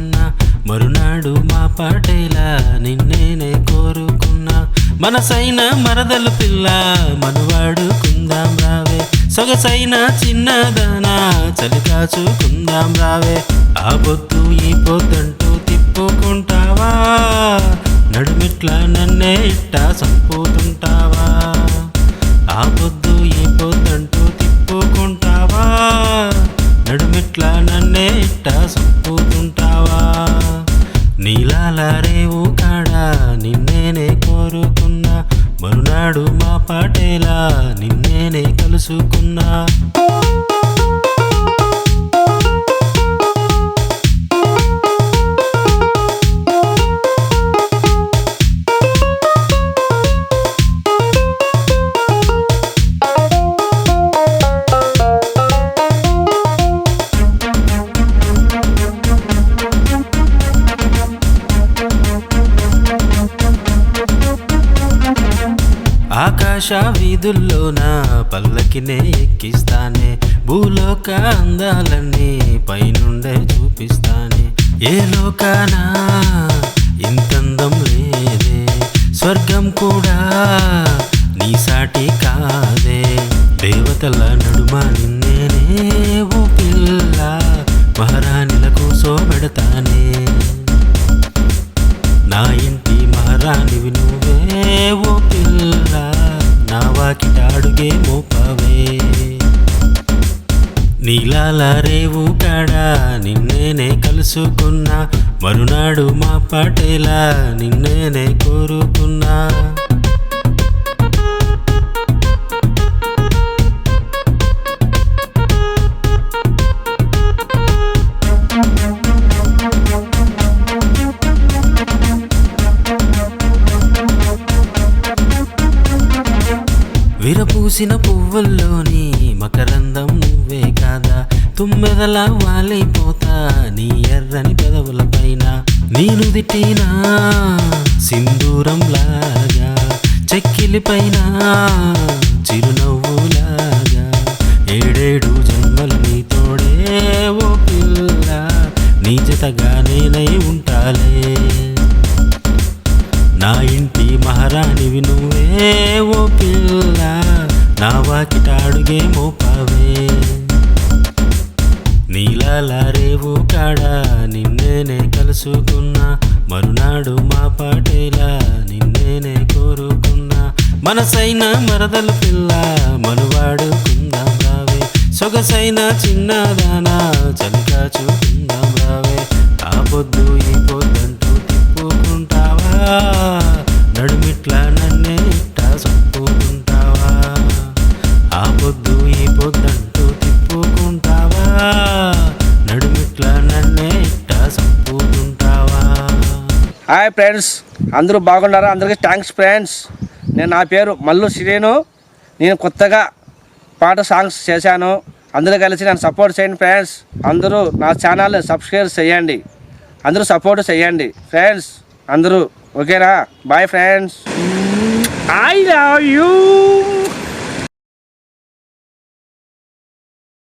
కోరుకున్నా, మరునాడు మా పాటేలా నిన్నేనే కోరుకున్నా. మనసైన మరదలు పిల్ల మనువాడుకుందాం రావే, సొగసైన చిన్నదానా చలి కాచుకుందాం రావే. ఆ పొద్దు ఈ పొద్దంటూ తిప్పుకుంటావా, నడుమిట్లా నన్నే ఇట్టా సంపుతుంటావా. ఆ పొద్దు ఈ పొద్దంటూ తిప్పుకుంటావా, నడుమిట్లా నన్నే ఇట్టా సంపుతుంటావా. నీలాల రేవు కాడా నిన్నేనే కోరుకున్నా, మరునాడు మా పాటేలా నిన్నేనే కలుసుకున్నా. ఆకాశ వీధుల్లోన పల్లకినే ఎక్కిస్తానే, భూలోక అందాలన్నీ పైనుండే చూపిస్తానే. ఏ లోకానా ఇంతందం లేదే, స్వర్గం కూడా నీ సాటి కాదే. దేవతల నడుమ నిన్నేనే ఓ పిల్ల మహారాణిలకు సోబెడతానే. నా ఇంటి మహారాణివి నువ్వే ఓ పిల్ల, నా వాకిట అడుగే మోపవే. నీలాల రేవు కాడా నిన్నేనే కలుసుకున్నా, మరునాడు మా పాటేలా నిన్నేనే కోరుకున్నా. విరపూసిన పువ్వుల్లోని మకరందం నువ్వే కాదా, తుమ్మెదలా వాలిపోతా నీ ఎర్రని పెదవుల పైన. నేను దిట్టినా సింధూరం లాగా, చెక్కిలి పైన చిరునవ్వులాగా. ఏడేడు జన్మలు నీ తోడే ఓ పిల్ల, నీ జతగా నేనై ఉంటాలే. నా ఇంటి మహారాణివి నువ్వే ఓ పిల్ల, నా వాకిట అడుగే మోపవే. నీలాల రేవు కాడా నిన్నేనే కలుసుకున్నా, మరునాడు మా పాటేలా నిన్నేనే కోరుకున్నా. మనసైన మరదలు పిల్ల మనువాడుకుందాం రావే, సొగసైన చిన్నదానా చలి కాచుకుందాం రావే. ఆ పొద్దు ఈ పొద్దంటూ తిప్పుకుంటావా, నడుమిట్లా నన్నే ఇట్టా సంపుకుంటావా. ఆ పొద్దు ఈ పొద్దంటూ తిప్పుకుంటావా, నడుమిట్లా నన్నే ఇట్టా సంపుకుంటావా. హాయ్ ఫ్రెండ్స్, అందరూ బాగున్నారా? అందరికీ థ్యాంక్స్ ఫ్రెండ్స్. నా పేరు మల్లు శ్రీను. నేను కొత్తగా పాట సాంగ్స్ చేశాను, అందరూ కలిసి నన్ను సపోర్ట్ చేయండి ఫ్రెండ్స్. అందరూ నా ఛానల్ సబ్స్క్రైబ్ చేయండి, అందరూ సపోర్ట్ చేయండి ఫ్రెండ్స్. అందరూ ఓకేనా? Bye friends, I love you.